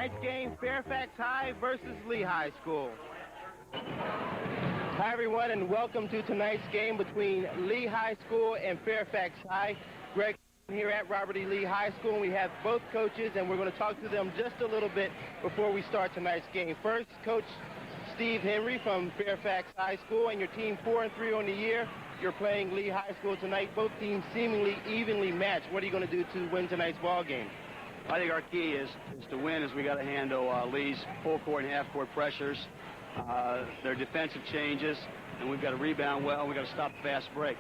tonight's game, Fairfax High versus Lee High School. Hi, everyone, and welcome to tonight's game between Lee High School and Fairfax High. Greg here at Robert E. Lee High School, and we have both coaches, and we're going to talk to them just a little bit before we start tonight's game. First, Coach Steve Henry from Fairfax High School, and your team 4-3 on the year. You're playing Lee High School tonight. Both teams seemingly evenly matched. What are you going to do to win tonight's ball game? I think our key is to win, is we got to handle Lee's full court and half court pressures, their defensive changes, and we've got to rebound well. We've got to stop the fast break.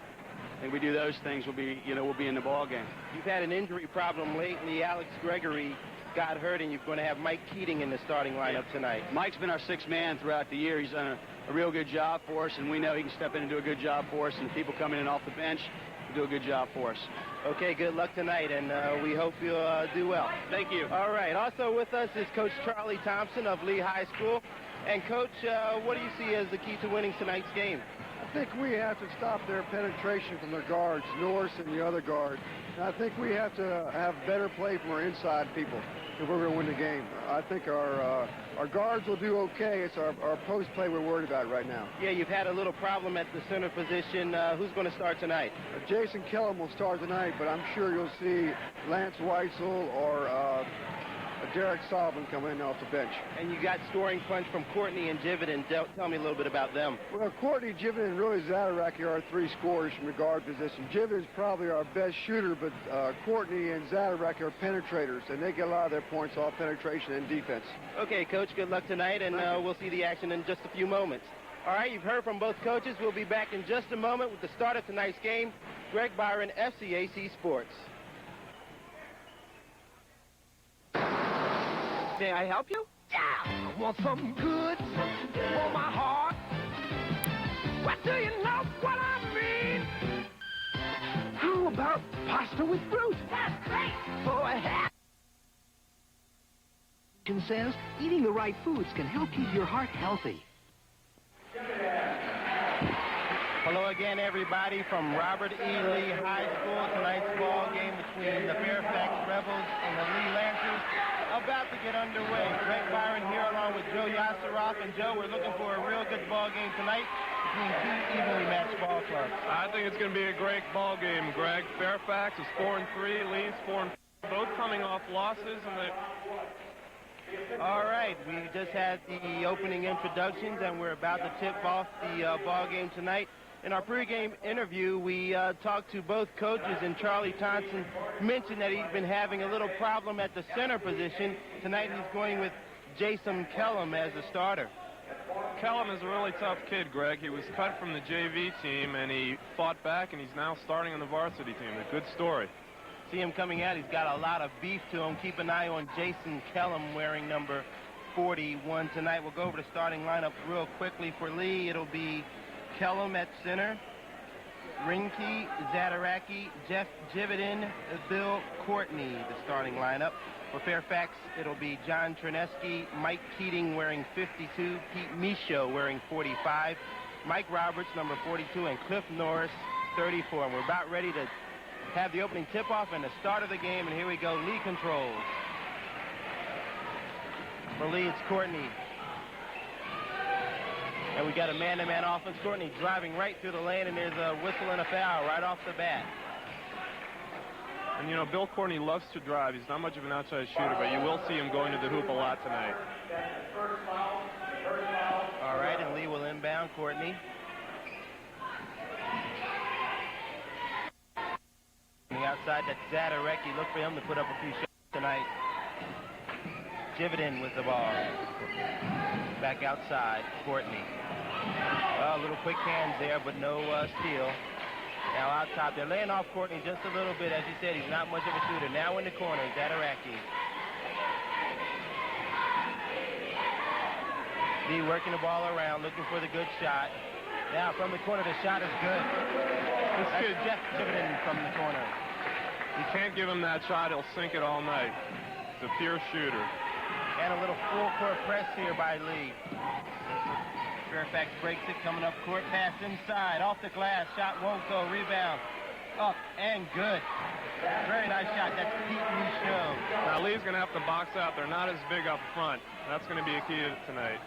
And we do those things, we'll be in the ball game. You've had an injury problem lately. Alex Gregory got hurt, and you're going to have Mike Keating in the starting lineup tonight. Mike's been our sixth man throughout the year. He's done a real good job for us, and we know he can step in and do a good job for us, and the people coming in off the bench do a good job for us. Okay, good luck tonight, and we hope you'll do well. Thank you. All right, also with us is Coach Charlie Thompson of Lee High School. And, Coach, what do you see as the key to winning tonight's game? I think we have to stop their penetration from their guards, Norris and the other guard. And I think we have to have better play from our inside people if we're going to win the game. I think our guards will do okay. It's our post play we're worried about right now. Yeah, you've had a little problem at the center position. Who's going to start tonight? Jason Kellum will start tonight, but I'm sure you'll see Lance Weitzel or Derek Solomon come in off the bench. And you got scoring punch from Courtney and Jividan. Tell me a little bit about them. Well, Courtney, Jividan, and really Zadaraki are our three scorers from the guard position. Jividan's probably our best shooter, but Courtney and Zadaraki are penetrators, and they get a lot of their points off penetration and defense. Okay, Coach, good luck tonight, and we'll see the action in just a few moments. All right, you've heard from both coaches. We'll be back in just a moment with the start of tonight's game. Greg Byron, FCAC Sports. May I help you? Yeah, I want something good for my heart. What do you know what I mean? How about pasta with fruit? That's great for a hat. Says eating the right foods can help keep your heart healthy. Hello again, everybody, from Robert E. Lee High School. Tonight's ball game between the Fairfax Rebels and the Lee Lancers about to get underway. Greg Byron here along with Joe Yasseroff. And Joe, we're looking for a real good ball game tonight between two evenly matched ball clubs. I think it's going to be a great ball game, Greg. Fairfax is 4-3, Lee's 4-4, both coming off losses. All right, we just had the opening introductions, and we're about to tip off the ball game tonight. In our pregame interview, we talked to both coaches, and Charlie Thompson mentioned that he's been having a little problem at the center position. Tonight he's going with Jason Kellum as a starter. Kellum is a really tough kid, Greg. He was cut from the JV team, and he fought back, and he's now starting on the varsity team. A good story. See him coming out. He's got a lot of beef to him. Keep an eye on Jason Kellum wearing number 41 tonight. We'll go over the starting lineup real quickly for Lee. It'll be Kellum at center, Rinke, Zadaraki, Jeff Jividan, Bill Courtney, the starting lineup. For Fairfax, it'll be John Trineski, Mike Keating wearing 52, Pete Michaud wearing 45, Mike Roberts, number 42, and Cliff Norris, 34. And we're about ready to have the opening tip-off and the start of the game, and here we go. Lee controls. For Lee, it's Courtney. And we got a man-to-man offense. Courtney driving right through the lane, and there's a whistle and a foul right off the bat. And, you know, Bill Courtney loves to drive. He's not much of an outside shooter, but you will see him going to the hoop a lot tonight. All right, and Lee will inbound Courtney. On the outside, that's Zadaraki. Look for him to put up a few shots tonight. Jividan with the ball. Back outside, Courtney. A little quick hands there, but no steal. Now out top, they're laying off Courtney just a little bit. As you said, he's not much of a shooter. Now in the corner, Zadaraki. Lee working the ball around, looking for the good shot. Now from the corner, the shot is good. That's Jeff Jividan from the corner. You can't give him that shot. He'll sink it all night. He's a pure shooter. And a little full court press here by Lee. Fairfax breaks it, coming up court, pass inside, off the glass, shot won't go, rebound, up and good. Very nice shot. That's Pete Michaud. Now Lee's going to have to box out. They're not as big up front. That's going to be a key to tonight.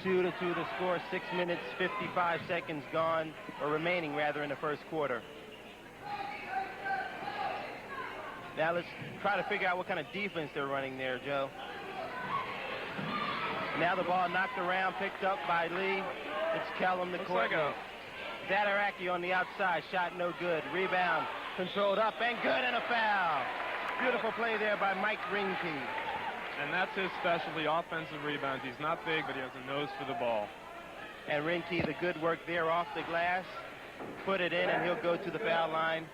2-2 the score. 6 minutes, 55 seconds gone, or remaining rather, in the first quarter. Now let's try to figure out what kind of defense they're running there, Joe. Now the ball knocked around, picked up by Lee. It's Kellum, the court. Zadaraki on the outside, shot no good. Rebound, controlled up and good, and a foul. Beautiful play there by Mike Ringkey. And that's his specialty, offensive rebounds. He's not big, but he has a nose for the ball. And Ringkey, the good work there off the glass. Put it in, and he'll go to the foul line.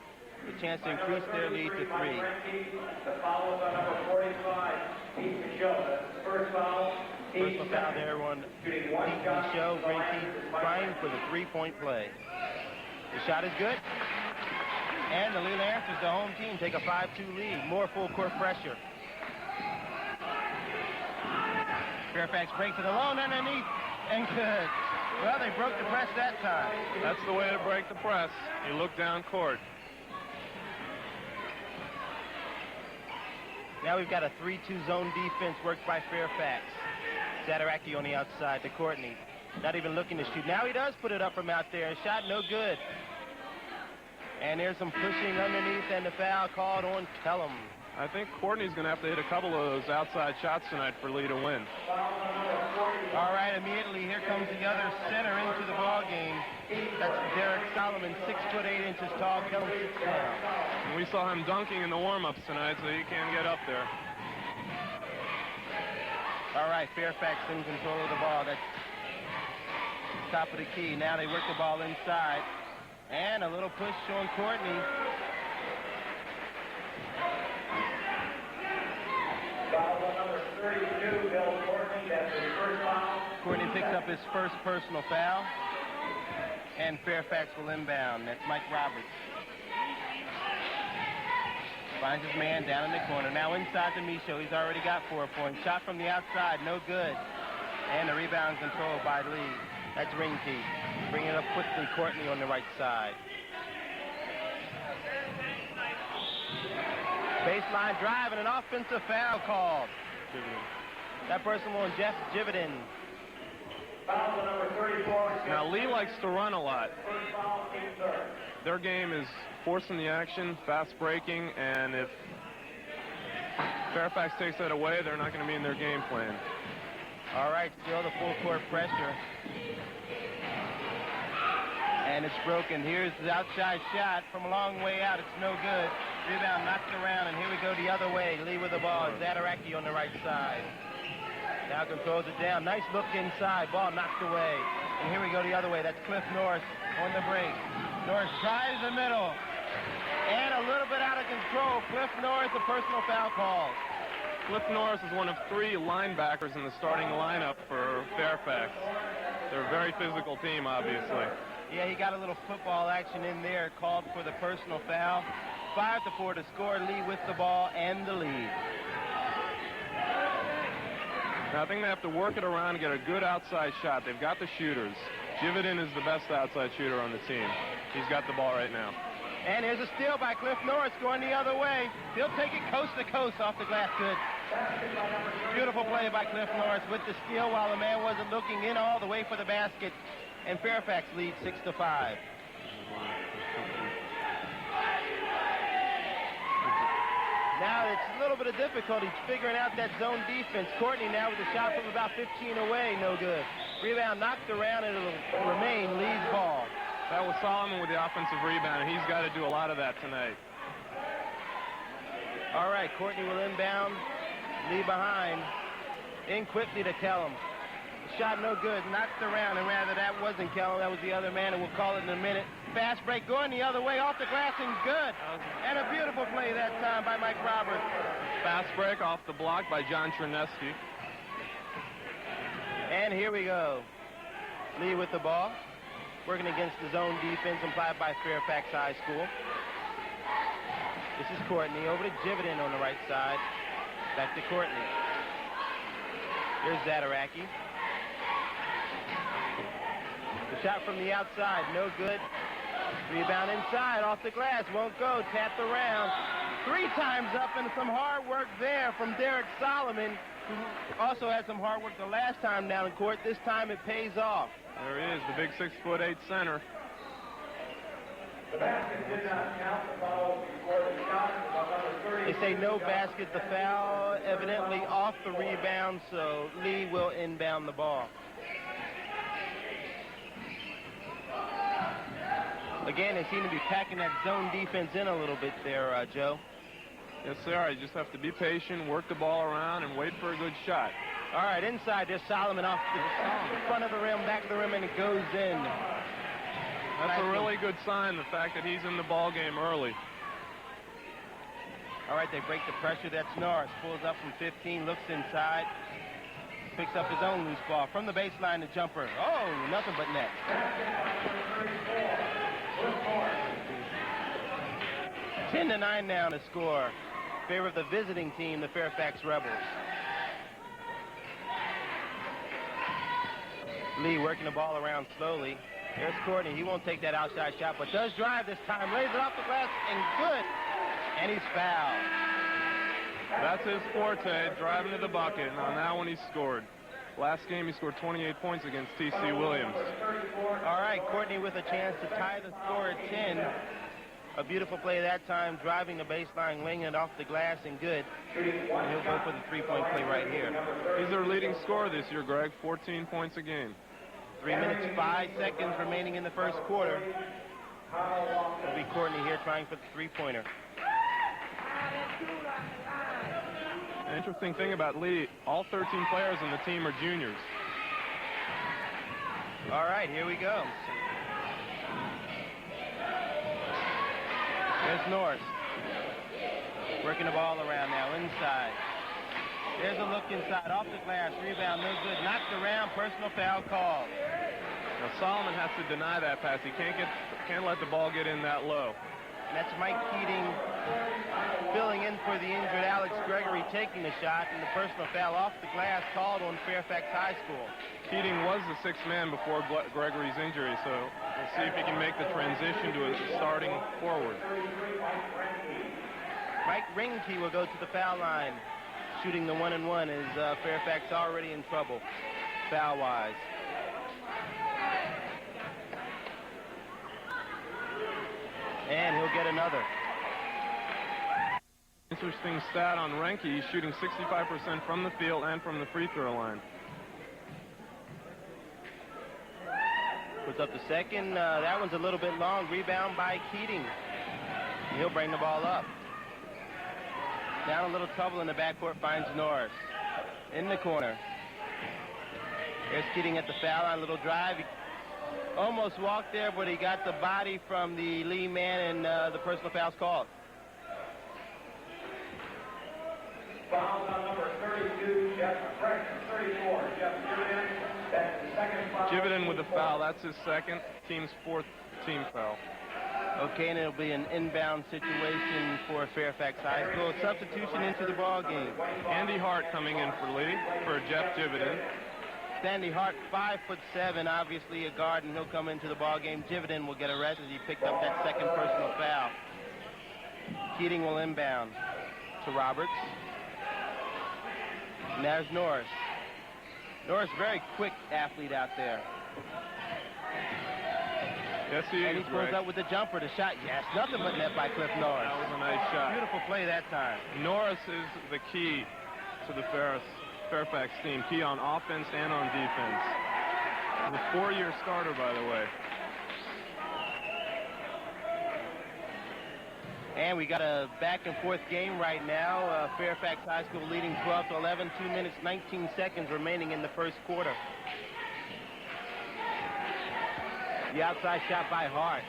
A chance to increase their lead to 3. The foul is on number 45, Pete Michaud. First foul. Personal foul there on Pete Michaud. Ringkey trying for the 3-point play. The shot is good. And the Lee Lancers, the home team, take a 5-2 lead. More full court pressure. Fairfax break to the lone underneath, and good. Well, they broke the press that time. That's the way to break the press. You look down court. Now we've got a 3-2 zone defense worked by Fairfax. Zadaraki on the outside to Courtney. Not even looking to shoot. Now he does put it up from out there. Shot no good. And there's some pushing underneath, and the foul called on Kellum. I think Courtney's going to have to hit a couple of those outside shots tonight for Lee to win. All right, immediately here comes the other center into the ball game. That's Derek Solomon, 6'8" tall. Kellum 6 down. And we saw him dunking in the warm-ups tonight, so he can't get up there. All right, Fairfax in control of the ball. That's top of the key. Now they work the ball inside. And a little push on Courtney. Foul number 32, Bill Courtney. That's his first foul. Courtney picks up his first personal foul. And Fairfax will inbound. That's Mike Roberts. Finds his man down in the corner. Now inside to Michaud. He's already got 4 points. Shot from the outside, no good. And the rebound controlled by Lee. That's Ringkey. Bringing it up quickly, Courtney on the right side. Baseline drive and an offensive foul called. That person on Jeff Jivitin. Foul number 34. Now Lee likes to run a lot. Their game is forcing the action, fast breaking, and if Fairfax takes that away, they're not going to be in their game plan. All right, still the full court pressure. And it's broken. Here's the outside shot from a long way out. It's no good. Rebound knocked around, and here we go the other way. Lee with the ball. Zadaraki on the right side. Now controls it down. Nice look inside. Ball knocked away. And here we go the other way. That's Cliff Norris on the break. Norris tries the middle. And a little bit out of control. Cliff Norris, a personal foul call. Cliff Norris is one of 3 linebackers in the starting lineup for Fairfax. They're a very physical team, obviously. Yeah, he got a little football action in there. Called for the personal foul. 5-4 to score. Lee with the ball and the lead. Now I think they have to work it around and get a good outside shot. They've got the shooters. Jivitin is the best outside shooter on the team. He's got the ball right now. And here's a steal by Cliff Norris going the other way. He'll take it coast to coast off the glass. Good. Beautiful play by Cliff Norris with the steal while the man wasn't looking in all the way for the basket. And Fairfax leads 6-5. Now it's a little bit of difficulty figuring out that zone defense. Courtney now with a shot from about 15 away. No good. Rebound knocked around, and it'll remain Lee's ball. That was Solomon with the offensive rebound, and he's got to do a lot of that tonight. All right, Courtney will inbound. Lee behind. In quickly to Kellum. Shot no good. Knocked around, and rather that wasn't Kellum. That was the other man, and we'll call it in a minute. Fast break going the other way off the glass, and good. And a beautiful play that time by Mike Roberts. Fast break off the block by John Chernesky. And here we go. Lee with the ball. Working against the zone defense implied by Fairfax High School. This is Courtney over to Jivitin on the right side. Back to Courtney. Here's Zadaraki. The shot from the outside, no good. Rebound inside, off the glass, won't go. Tapped around. 3 times up, and some hard work there from Derek Solomon, who also had some hard work the last time down in court. This time it pays off. There he is, the big 6'8" center. The basket did not count. The foul before the shot was number 30. They say no basket. The foul evidently off the rebound, so Lee will inbound the ball. Again, they seem to be packing that zone defense in a little bit there, Joe. Yes, they are. You just have to be patient, work the ball around, and wait for a good shot. All right, inside, there's Solomon off the front of the rim, back of the rim, and it goes in. That's a really good sign, the fact that he's in the ball game early. All right, they break the pressure. That's Norris. Pulls up from 15, looks inside, picks up his own loose ball. From the baseline, the jumper. Oh, nothing but net. 10-9 now to score. In favor of the visiting team, the Fairfax Rebels. Lee working the ball around slowly. There's Courtney. He won't take that outside shot, but does drive this time. Lays it off the glass, and good. And he's fouled. That's his forte, driving to the bucket. And on that one, he scored. Last game, he scored 28 points against T.C. Williams. All right, Courtney with a chance to tie the score at 10. A beautiful play that time, driving the baseline, laying it off the glass, and good. And he'll go for the three-point play right here. He's their leading scorer this year, Greg, 14 points a game. 3 minutes, 5 seconds remaining in the first quarter. It'll be Courtney here trying for the three-pointer. An interesting thing about Lee, all 13 players on the team are juniors. All right, here we go. There's Norris. Working the ball around now, inside. There's a look inside, off the glass, rebound, no good. Knocked around, personal foul called. Now Solomon has to deny that pass. He can't let the ball get in that low. And that's Mike Keating filling in for the injured Alex Gregory, taking the shot, and the personal foul off the glass called on Fairfax High School. Keating was the sixth man before Gregory's injury, so we'll see if he can make the transition to a starting forward. Mike Ringkey will go to the foul line. Shooting the 1-and-1 is Fairfax already in trouble, foul-wise. And he'll get another. Interesting stat on Renke. He's shooting 65% from the field and from the free throw line. Puts up the second. That one's a little bit long. Rebound by Keating. He'll bring the ball up. Down a little trouble in the backcourt, finds Norris. In the corner. There's Keating at the foul line. Little drive. He almost walked there, but he got the body from the Lee man, and the personal foul's called. Foul on number 32, Jeff Frank, 34, Jeff Jividan. That's the second foul. Jividan with the foul. That's his second. Team's fourth team foul. Okay, and it'll be an inbound situation for Fairfax High School. Substitution into the ball game. Andy Hart coming in for Lee, for Jeff Jividan. Sandy Hart, 5'7", obviously a guard, and he'll come into the ball game. Jividan will get arrested. He picked up that second personal foul. Keating will inbound to Roberts. And there's Norris. Norris, very quick athlete out there. Yes, he and is, he pulls Greg. up with the jumper. The shot, yes, nothing but net by Cliff Norris. That was a nice shot. Beautiful play that time. Norris is the key to the Fairfax team. Key on offense and on defense. He's a 4-year starter, by the way. And we got a back-and-forth game right now. Fairfax High School leading 12-11, 2 minutes, 19 seconds remaining in the first quarter. The outside shot by Hart.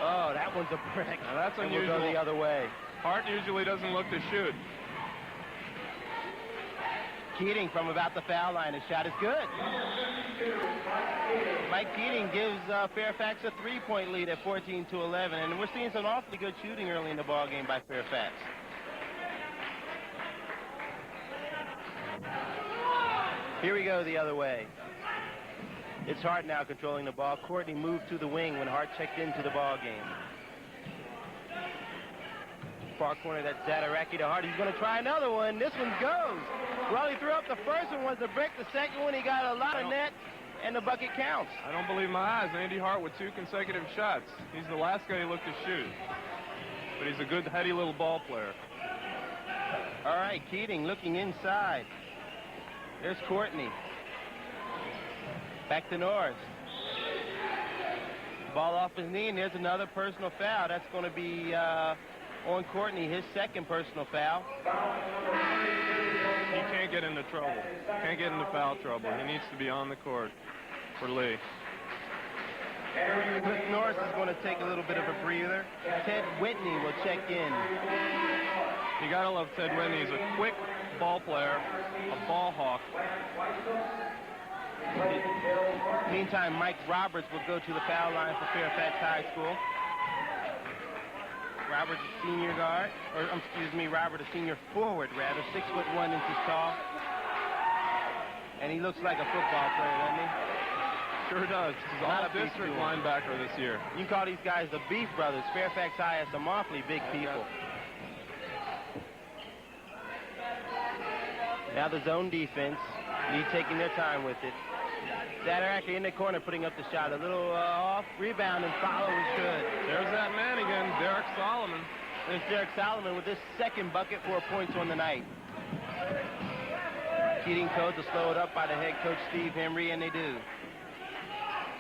Oh, that one's a brick. Now that's and unusual. We'll go the other way. Hart usually doesn't look to shoot. Keating from about the foul line. His shot is good. Mike Keating gives Fairfax a 3-point lead at 14-11, and we're seeing some awfully good shooting early in the ball game by Fairfax. Here we go the other way. It's Hart now controlling the ball. Courtney moved to the wing when Hart checked into the ball game. far corner. That's Zadaraki to Hardy. He's going to try another one. This one goes. Well, he threw up the first one, was a brick. The second one, he got a lot of net, and the bucket counts. I don't believe my eyes. Andy Hart with 2 consecutive shots. He's the last guy who looked to shoot. But he's a good, heady little ball player. All right, Keating looking inside. There's Courtney. Back to Norris. Ball off his knee, and there's another personal foul. That's going to be on Courtney, his second personal foul. He can't get into trouble. Can't get into foul trouble. He needs to be on the court for Lee. Cliff Norris is going to take a little bit of a breather. Ted Whitney will check in. You got to love Ted Whitney. He's a quick ball player, a ball hawk. Meantime, Mike Roberts will go to the foul line for Fairfax High School. Roberts, a senior guard, or excuse me, Robert, a senior forward, rather, 6'1" inches tall. And he looks like a football player, doesn't he? Sure does. He's Not all a big district dude. linebacker this year. You can call these guys the Beef Brothers. Fairfax High has some awfully big people. Now the zone defense. Lee taking their time with it. Zadaraki in the corner putting up the shot. A little off. Rebound and follow is good. There's that man again, Derek Solomon. There's Derek Solomon with his second bucket, 4 points on the night. Keating told to slow it up by the head coach Steve Henry, and they do.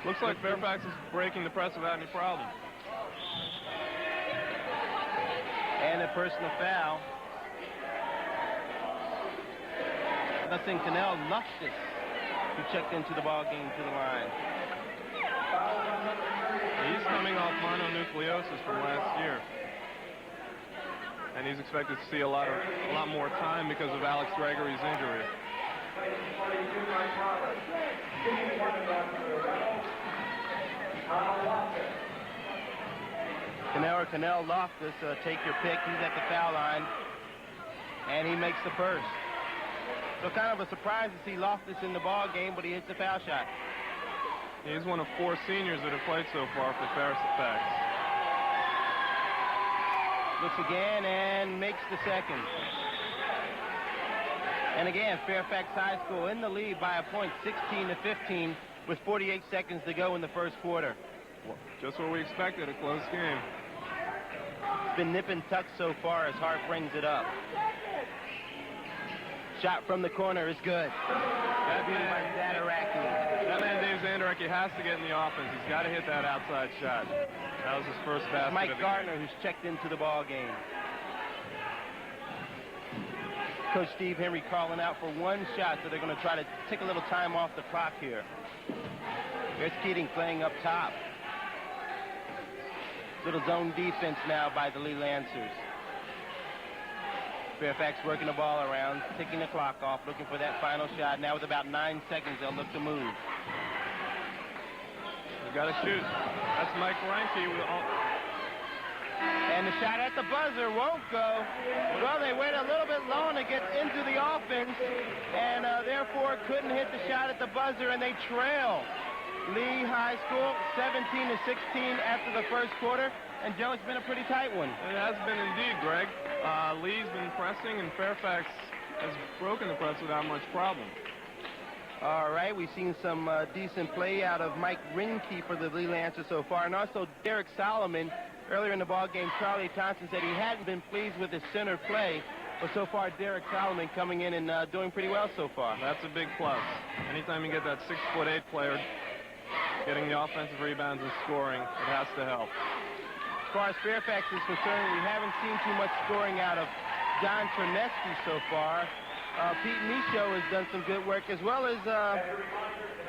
Looks like Fairfax is breaking the press without any problem. And a personal foul. Nothing Cannell Luftus, who checked into the ball game to the line. He's coming off mononucleosis from last year. And he's expected to see a lot more time because of Alex Gregory's injury. Cannell Loftus, take your pick. He's at the foul line, and he makes the first. So kind of a surprise to see Loftus in the ball game, but he hits the foul shot. He's one of 4 seniors that have played so far for Fairfax. Looks again and makes the second. And again, Fairfax High School in the lead by a point, 16-15, with 48 seconds to go in the first quarter. Well, just what we expected, a close game. It's been nip and tuck so far as Hart brings it up. Shot from the corner is good. That beat by Zadaraki. That man, Dave Zadaraki, has to get in the offense. He's got to hit that outside shot. That was his first basket. Mike Gardner, who's checked into the ball game. Coach Steve Henry calling out for one shot, so they're going to try to take a little time off the clock here. There's Keating playing up top. Little zone defense now by the Lee Lancers. Fairfax working the ball around, ticking the clock off, looking for that final shot. Now with about 9 seconds, they'll look to move. You got to shoot. That's Mike Reinke. And the shot at the buzzer won't go. Well, they wait a little bit long to get into the offense, and therefore couldn't hit the shot at the buzzer, and they trail Lee High School 17-16 after the first quarter. And Joe, it's been a pretty tight one. It has been indeed, Greg. Lee's been pressing, and Fairfax has broken the press without much problem. All right, we've seen some decent play out of Mike Rinke for the Lee Lancers so far, and also Derek Solomon. Earlier in the ball game, Charlie Thompson said he hadn't been pleased with his center play, but so far Derek Solomon coming in and doing pretty well so far. That's a big plus. Anytime you get that 6'8" player getting the offensive rebounds and scoring, it has to help. As far as Fairfax is concerned, we haven't seen too much scoring out of John Ternesky so far. Pete Michaud has done some good work, as well as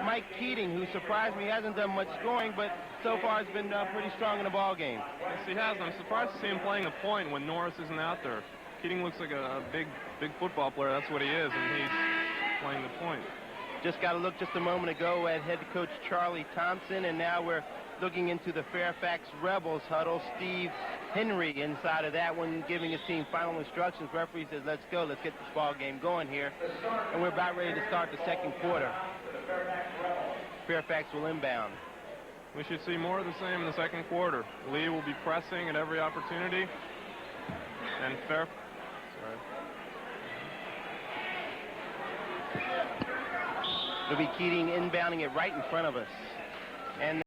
Mike Keating, who surprised me, hasn't done much scoring, but so far has been pretty strong in the ball game. Yes, he has. I'm surprised to see him playing a point when Norris isn't out there. Keating looks like a big football player. That's what he is, and he's playing the point. Just got a look just a moment ago at head coach Charlie Thompson, and now we're looking into the Fairfax Rebels huddle. Steve Henry inside of that one, giving his team final instructions. Referee says, let's go, let's get this ball game going here. And we're about ready to start the second quarter. Fairfax will inbound. We should see more of the same in the second quarter. Lee will be pressing at every opportunity. And Sorry. It'll be Keating inbounding it right in front of us. And